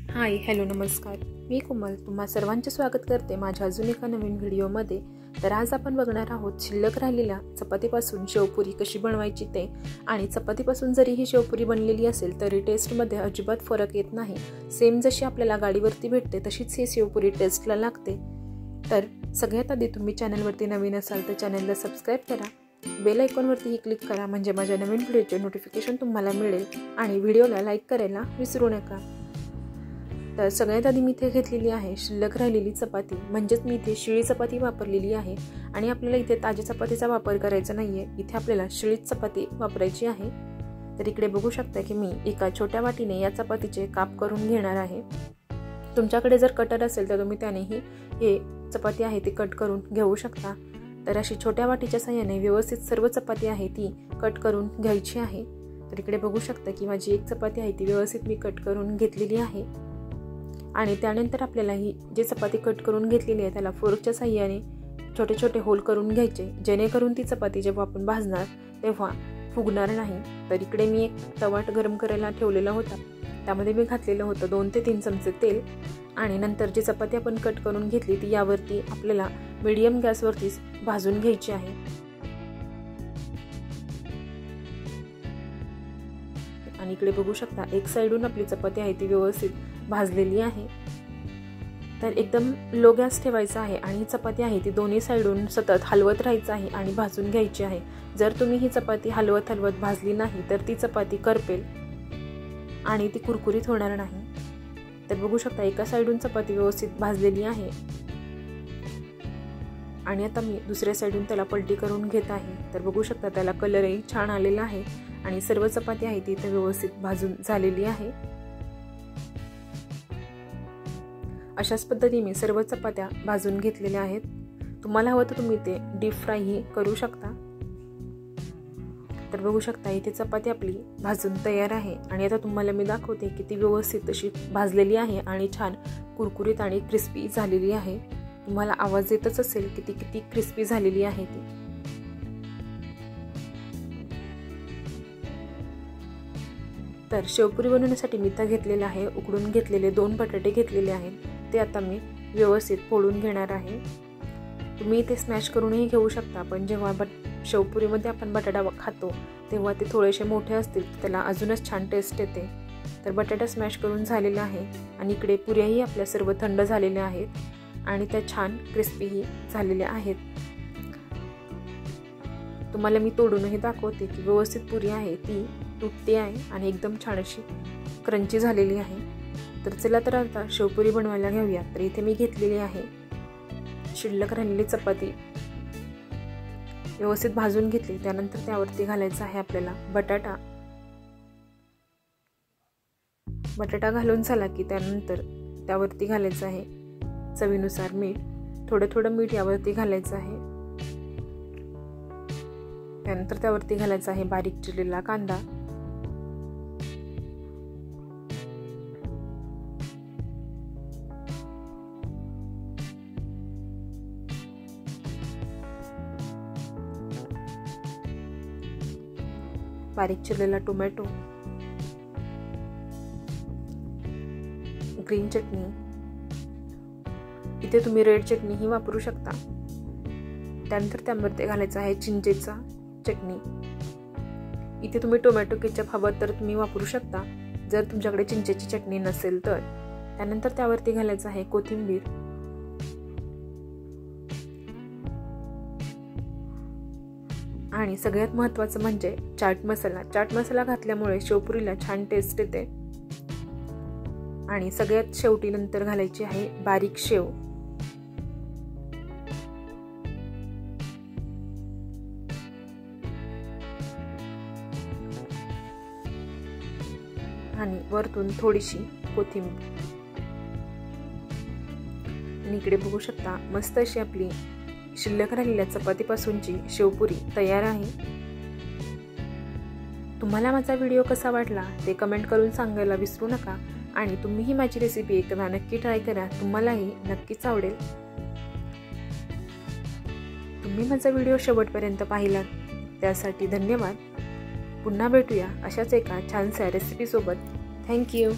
Hi hello नमस्कार, मी कोमल तुम्हा सर्वांचे स्वागत करते माझ्या अजून एका नवीन व्हिडिओमध्ये। तर आज आपण बघणार आहोत शिल्लक राहिलेल्या चपातीपासून शेवपुरी कशी बनवायची ते। आणि चपातीपासून जरी ही शेवपुरी बनलेली असेल तरी टेस्टमध्ये अजिबात फरक येत नाही। सेम जशी आपल्याला गाडीवरती भेटते तशीच ही शेवपुरी टेस्टला लागते। तर सगळ्यात आधी तुम्ही चॅनलवरती नवीन असाल तर चॅनलला सबस्क्राईब करा, बेल आयकॉनवरती क्लिक करा म्हणजे माझ्या नवीन व्हिडिओचे नोटिफिकेशन तुम्हाला मिळेल। आणि व्हिडिओला लाईक करायला विसरू नका। तर सगळ्यात आधी मी इथे घेतलेली आहे शिल्लक राहिलेली चपाती, म्हणजेच मी इथे शिळी चपाती वापरलेली आहे। आणि आपल्याला इथे ताजी चपातीचा वापर करायचा नाहीये, इथे आपल्याला शिळीच चपाती वापरायची आहे। तर इकडे बघू शकता की मी एका छोट्या वाटीने या चपातीचे काप करून घेणार आहे। तुमच्याकडे जर कटर असेल तर तुम्ही त्यानेही हे चपाती आहे ती कट करून घेऊ शकता। तर अशी छोट्या वाटीच्या साहाय्याने व्यवस्थित सर्व चपाती आहे ती कट करून घ्यायची आहे। तर इकडे बघू शकता की माझी एक चपाती आहे ती व्यवस्थित मी कट करून घेतलेली आहे। आणि त्यानंतर आपल्याला ही जी चपाती कट करून घेतलेली आहे त्याला फोर्कच्या साहाय्याने छोटे छोटे होल करून घ्यायचे, जेणेकरून ती चपाती जेव्हा आपण भाजणार तेव्हा फुगणार नाही। तर इकडे मी एक तवा गरम करायला ठेवलेला होता, त्यामध्ये मी घातलेलं होतं 2 ते 3 चमचे तेल। आणि नंतर जी चपाती आपण कट करून घेतली ती यावरती आपल्याला मीडियम गॅसवरती भाजून घ्यायची आहे। आणि इकडे बघू शकता एक साइडून आपली चपाती आहे ती व्यवस्थित भाजलेली आहे। तर एकदम लो गॅस ठेवायचा आहे आणि चपाती आहे ती दोन्ही साइडून सतत हलवत राहायचं आहे आणि भाजून घ्यायची आहे। जर तुम्ही ही चपाती हलवत भाजली नाही तर ती चपाती करपेल आणि ती कुरकुरीत होणार नाही। तर बघू शकता एका साइडून चपाती व्यवस्थित भाजलेली आहे आणि आता मी दुसऱ्या साइडून त्याला पलटी करून घेत आहे। तर बघू शकता त्याला कलरही छान आलेला आहे आणि सर्व चपाती आहे ती इथे व्यवस्थित भाजून झालेली आहे। अशाच पद्धतीने मी सर्व चपात्या भाजून घेतलेल्या आहेत। तुम्हाला हवं तर तुम्ही ते डीप फ्रायही करू शकता। तर बघू शकता इथे चपाती आपली भाजून तयार आहे आणि आता तुम्हाला मी दाखवते की ती व्यवस्थित अशी भाजलेली आहे आणि छान कुरकुरीत आणि क्रिस्पी झालेली आहे। तुम्हाला आवाज येतच असेल की ती किती क्रिस्पी झालेली आहे ती। तर शेवपुरी बनवण्यासाठी मी इथे घेतलेले आहे उकडून घेतलेले 2 बटाटे घेतलेले आहेत, ते आता मी व्यवस्थित फोडून घेणार आहे। तुम्ही इथे स्मॅश करूनही घेऊ शकता, पण जेव्हा शेवपुरीमध्ये आपण बटाटा खातो तेव्हा ते थोडेसे मोठे असतील त्याला अजूनच छान टेस्ट येते। तर बटाटा स्मॅश करून झालेला आहे आणि इकडे पुऱ्याही आपल्या सर्व थंड झालेल्या आहेत आणि त्या छान क्रिस्पीही झालेल्या आहेत। तुम्हाला मी तोडूनही दाखवते की व्यवस्थित पुरी आहे ती तुटते आहे आणि एकदम छान अशी क्रंची झालेली आहे। तर चला तर आता शेवपुरी बनवायला घेऊया। तर इथे मी घेतलेली आहे शिल्लक राहिलेली चपाती, व्यवस्थित भाजून घेतली। त्यानंतर त्यावरती घालायचा आहे आपल्याला बटाटा घालून झाला की त्यानंतर त्यावरती घालायचं आहे चवीनुसार मीठ, थोडं मीठ यावरती घालायचं आहे। त्यानंतर त्यावरती घालायचा आहे बारीक चिरलेला कांदा, बारीक चिरलेला टोमॅटो, ग्रीन चटणी, इथे तुम्ही रेड चटणीही वापरू शकता। त्यानंतर त्यामध्ये घालायचं आहे चिंचेचा चटणी। इथे तुम्ही टोमॅटो केचप हवं तर तुम्ही वापरू शकता जर तुमच्याकडे चिंचेची चटणी नसेल तर। त्यानंतर त्यावरती घालायचं आहे कोथिंबीर आणि सगळ्यात महत्त्वाचं म्हणजे चाट मसाला घातल्यामुळे शेवपुरीला छान टेस्ट येते। आणि सगळ्यात शेवटी नंतर घालायची आहे बारीक शेव। आणि वरतून थोडीशी कोथिंबीर। आणि इकडे बघू शकता मस्त अशी आपली शिल्लक राहिलेल्या चपातीपासूनची शेवपुरी तयार आहे। तुम्हाला माझा व्हिडिओ कसा वाटला ते कमेंट करून सांगायला विसरू नका आणि तुम्हीही माझी रेसिपी एकदा नक्की ट्राय करा, तुम्हालाही नक्कीच आवडेल। तुम्ही माझा व्हिडिओ शेवटपर्यंत पाहिला त्यासाठी धन्यवाद। पुन्हा भेटूया अशाच एका छानशा रेसिपी सोबत। Thank you.